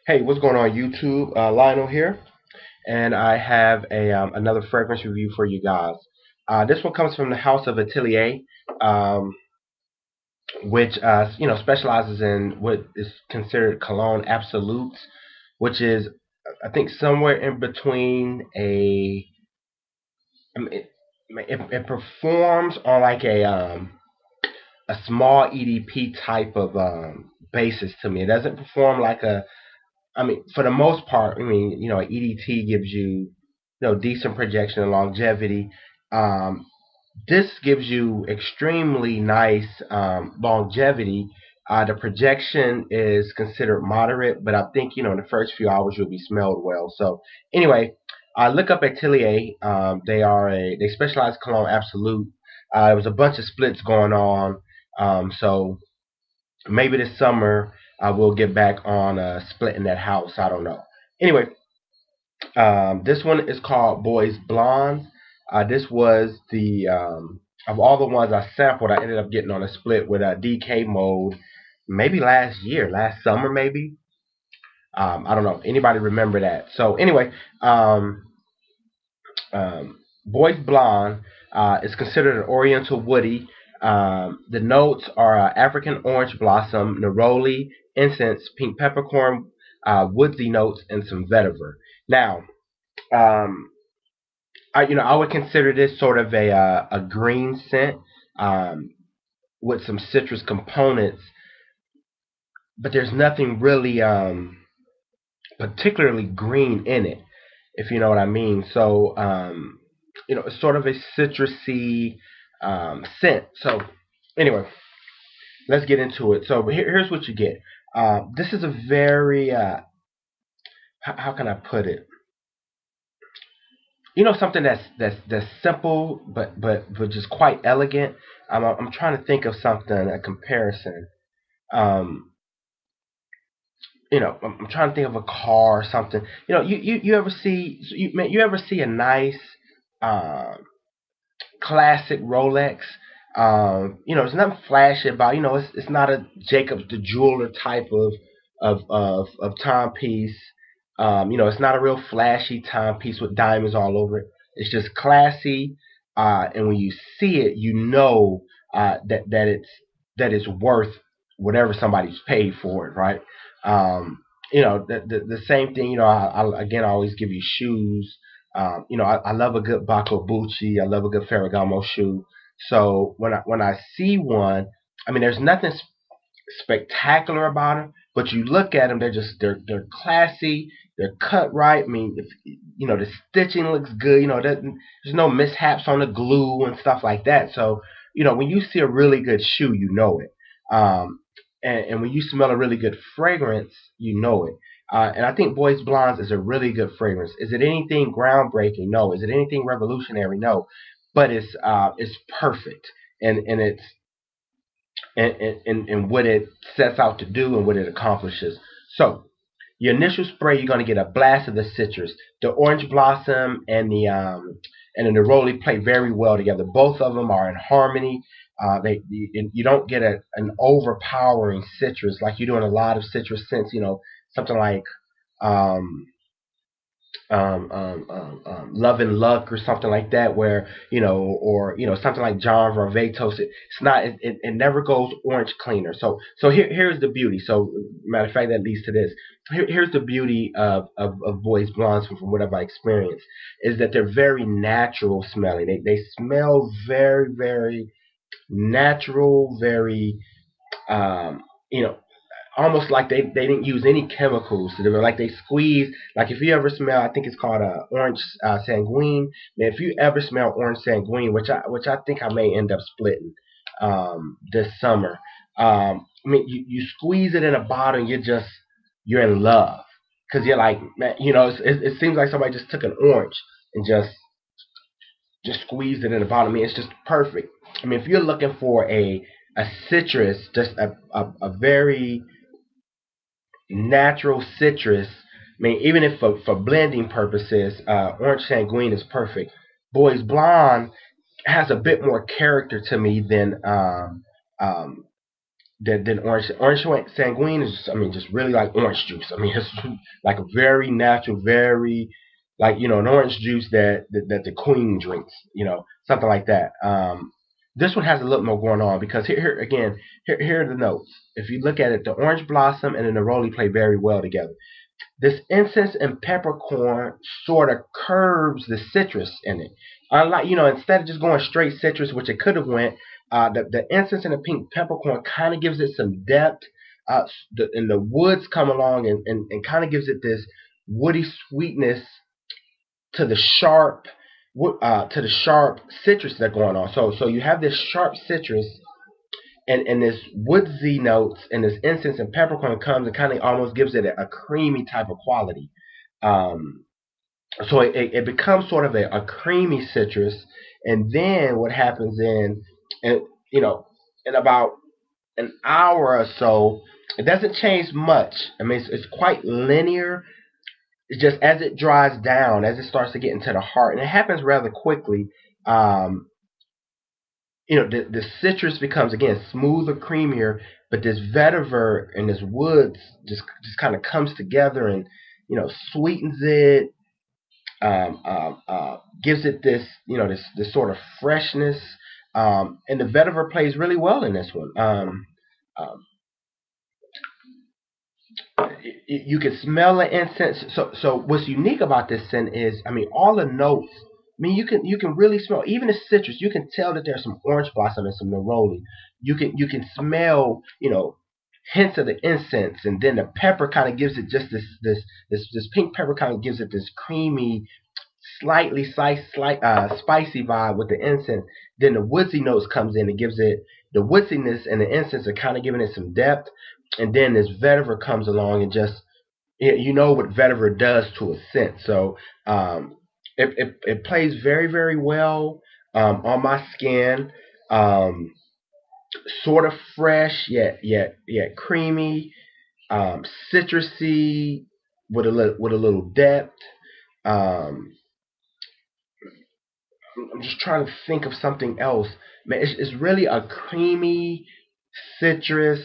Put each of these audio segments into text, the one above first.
Hey, what's going on YouTube? Lionel here, and I have another fragrance review for you guys. This one comes from the house of Atelier, um, which specializes in what is considered cologne absolutes, which is I think somewhere in between I mean, it performs on like a small EDP type of basis to me. It doesn't perform like a I mean, for the most part, I mean, EDT gives you decent projection and longevity. Um, this gives you extremely nice longevity. The projection is considered moderate, but I think in the first few hours you'll be smelled well. So anyway, look up Atelier. They specialize cologne absolute. There was a bunch of splits going on, so maybe this summer I will get back on splitting that house. I don't know. Anyway, this one is called Bois Blond. This was the of all the ones I sampled, I ended up getting on a split with a DK mode, maybe last year, last summer, maybe. I don't know. Anybody remember that? So anyway, um, Bois Blond is considered an Oriental woody. The notes are African orange blossom, neroli, incense, pink peppercorn, woodsy notes, and some vetiver. Now, um, I would consider this sort of a green scent um, with some citrus components, but there's nothing really particularly green in it, if you know what I mean. So it's sort of a citrusy scent. So anyway, let's get into it. So here's what you get. This is a very how can I put it? Something that's simple but just quite elegant. I'm trying to think of something, a comparison. Um, I'm trying to think of a car or something. You ever see you ever see a nice uh, classic Rolex? It's nothing flashy about. It's not a Jacobs the jeweler type of timepiece. It's not a real flashy timepiece with diamonds all over it. It's just classy, and when you see it, you know that it's worth whatever somebody's paid for it, right? The same thing. Again, I always give you shoes. I love a good Bucci. I love a good Ferragamo shoe. So when I see one, I mean, there's nothing spectacular about them, but you look at them, they're classy, they're cut right. I mean, if, the stitching looks good. There's no mishaps on the glue and stuff like that. So when you see a really good shoe, you know it. And when you smell a really good fragrance, you know it. And I think Bois Blondes is a really good fragrance. Is it anything groundbreaking? No. Is it anything revolutionary? No. But it's perfect, and it's and what it sets out to do and what it accomplishes. So your initial spray, you're going to get a blast of the citrus. The orange blossom and the neroli play very well together. Both of them are in harmony. You don't get an overpowering citrus like you do in a lot of citrus scents. Something like um, Love and Luck or something like that, where or something like John Varvatos. It's not. It never goes orange cleaner. So here's the beauty. So matter of fact, that leads to this. Here's the beauty of Bois Blondes from what I've experienced is that they're very natural smelling. They smell very natural, very um, you know almost like they didn't use any chemicals. They were like they squeezed. Like if you ever smell, I think it's called orange sanguine. Man, if you ever smell orange sanguine, which I think I may end up splitting this summer. I mean, you squeeze it in a bottle, and you're in love because you're like, man, it seems like somebody just took an orange and just squeezed it in a bottle. I mean, it's just perfect. I mean, if you're looking for a citrus, just a very natural citrus. I mean, even if for blending purposes, orange sanguine is perfect. Bois Blonde has a bit more character to me than than orange sanguine is, I mean, just really like orange juice. I mean, it's like a very natural, very like, an orange juice that the queen drinks, something like that. This one has a little more going on because here again, here are the notes. If you look at it, the orange blossom and the neroli play very well together. This incense and peppercorn sort of curves the citrus in it. Unlike, instead of just going straight citrus, which it could have went, the incense and the pink peppercorn kind of gives it some depth. And the woods come along and kind of gives it this woody sweetness to the sharp citrus that's going on. So you have this sharp citrus and this woodsy notes and this incense and peppercorn comes and kind of almost gives it a creamy type of quality. Um, so it becomes sort of a creamy citrus, and then what happens and you know, in about an hour or so, it doesn't change much. I mean, it's quite linear. It's just as it dries down, as it starts to get into the heart, and it happens rather quickly. Um, the citrus becomes again smoother, creamier, but this vetiver and this woods just kind of comes together and sweetens it, gives it this this sort of freshness, and the vetiver plays really well in this one. Um, you can smell the incense. So what's unique about this scent is, I mean, all the notes. I mean, you can really smell even the citrus. You can tell that there's some orange blossom and some neroli. You can smell hints of the incense, and then the pepper kind of gives it just this pink pepper kind of gives it this creamy, spicy vibe with the incense. Then the woodsy notes comes in and gives it the woodsiness, and the incense are kind of giving it some depth. And then this vetiver comes along and just you know what vetiver does to a scent. So it plays very very well on my skin. Um, Sort of fresh yet creamy, citrusy with a little depth. Um, I'm just trying to think of something else. Man, it's really a creamy citrus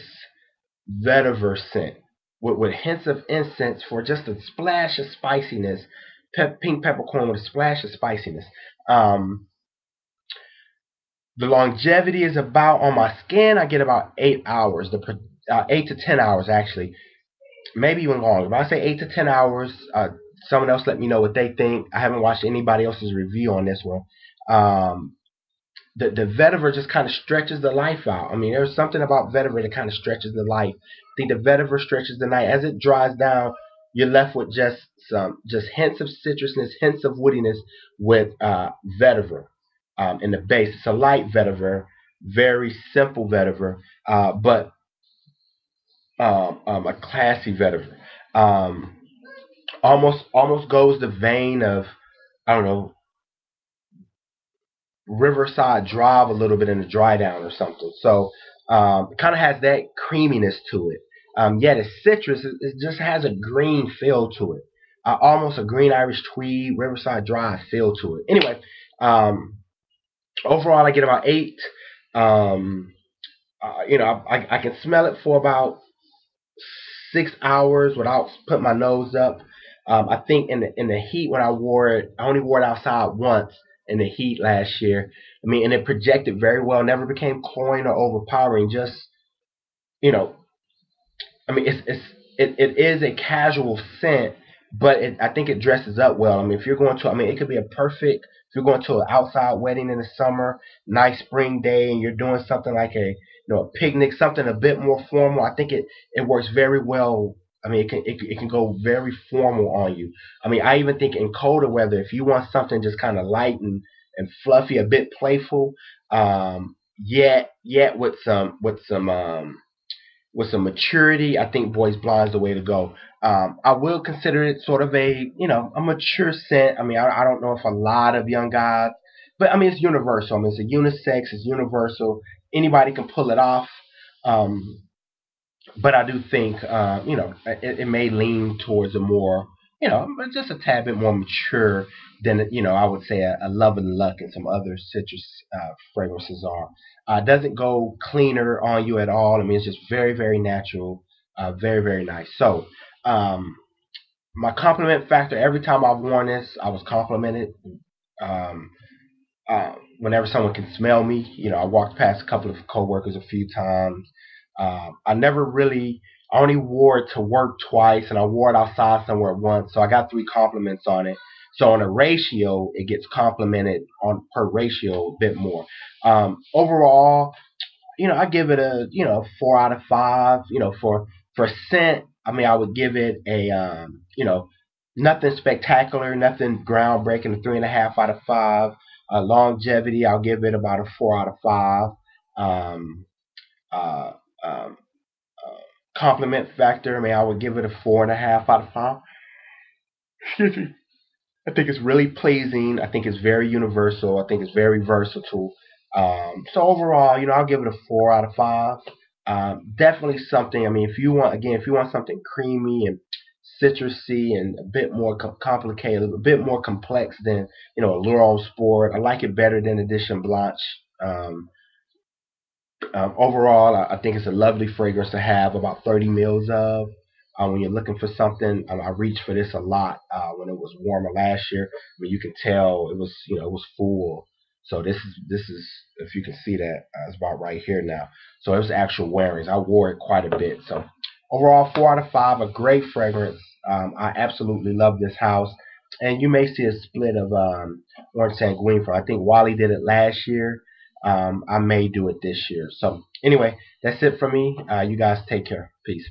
vetiver scent with hints of incense for just a splash of spiciness. Pink peppercorn with a splash of spiciness. Um, the longevity is about on my skin. I get about 8 hours. 8 to 10 hours actually, maybe even longer. But I say 8 to 10 hours. Someone else let me know what they think. I haven't watched anybody else's review on this one. Um, the vetiver just kind of stretches the life out. I mean, there's something about vetiver that kind of stretches the life. I think the vetiver stretches the night. As it dries down, you're left with just hints of citrusness, hints of woodiness with vetiver in the base. It's a light vetiver, very simple vetiver, but a classy vetiver. Um, almost goes the vein of, I don't know, Riverside Drive a little bit in the dry down or something. So it kind of has that creaminess to it. Yet it's citrus. It just has a green feel to it. Almost a green Irish tweed, Riverside Drive feel to it. Anyway, um, overall I get about 8. Um, I can smell it for about 6 hours without putting my nose up. I think in the heat when I wore it, I only wore it outside once in the heat last year. I mean, and it projected very well. Never became cloying or overpowering. Just you know, I mean, it is a casual scent, but I think it dresses up well. I mean, if you're going to, I mean, it could be a perfect. If you're going to an outside wedding in the summer, nice spring day, and you're doing something like a picnic, something a bit more formal. I think it works very well. I mean, it can go very formal on you. I mean, I even think in colder weather, if you want something just kind of light and fluffy, a bit playful, yet with some maturity, I think Bois Blond is the way to go. I will consider it sort of a mature scent. I mean, I don't know if a lot of young guys, but I mean, it's universal. I mean, it's a unisex, it's universal. Anybody can pull it off. Um, but I do think, it may lean towards a more, just a tad bit more mature than I would say a Love and Luck and some other citrus fragrances are. Doesn't go cleaner on you at all. I mean, it's just very very natural, very very nice. So um, my compliment factor, every time I've worn this, I was complimented. Um, Whenever someone can smell me, I walked past a couple of coworkers a few times. I never really, I only wore it to work twice, and I wore it outside somewhere once. So I got 3 compliments on it. So on a ratio, it gets complimented on per ratio a bit more. Overall, I give it a 4 out of 5. For scent, I mean, I would give it a nothing spectacular, nothing groundbreaking, a 3.5 out of 5. Longevity, I'll give it about a 4 out of 5. Um, uh, um, Compliment factor, I mean, I would give it a 4.5 out of 5. Excuse me. I think it's really pleasing. I think it's very universal. I think it's very versatile. So overall, I'll give it a 4 out of 5. Definitely something. I mean, if you want something creamy and citrusy and a bit more complicated, a bit more complex than a L'Oreal Sport. I like it better than Edition Blanche. Um, Overall, I think it's a lovely fragrance to have about 30 mils of. When you're looking for something, I reached for this a lot when it was warmer last year. I mean, you can tell it was, it was full. So this is if you can see that, it's about right here now. So it was actual wearings. I wore it quite a bit. So overall, 4 out of 5, a great fragrance. I absolutely love this house. And you may see a split of Orange Sanguine from, I think Wally did it last year. I may do it this year. So anyway, that's it for me. You guys take care. Peace.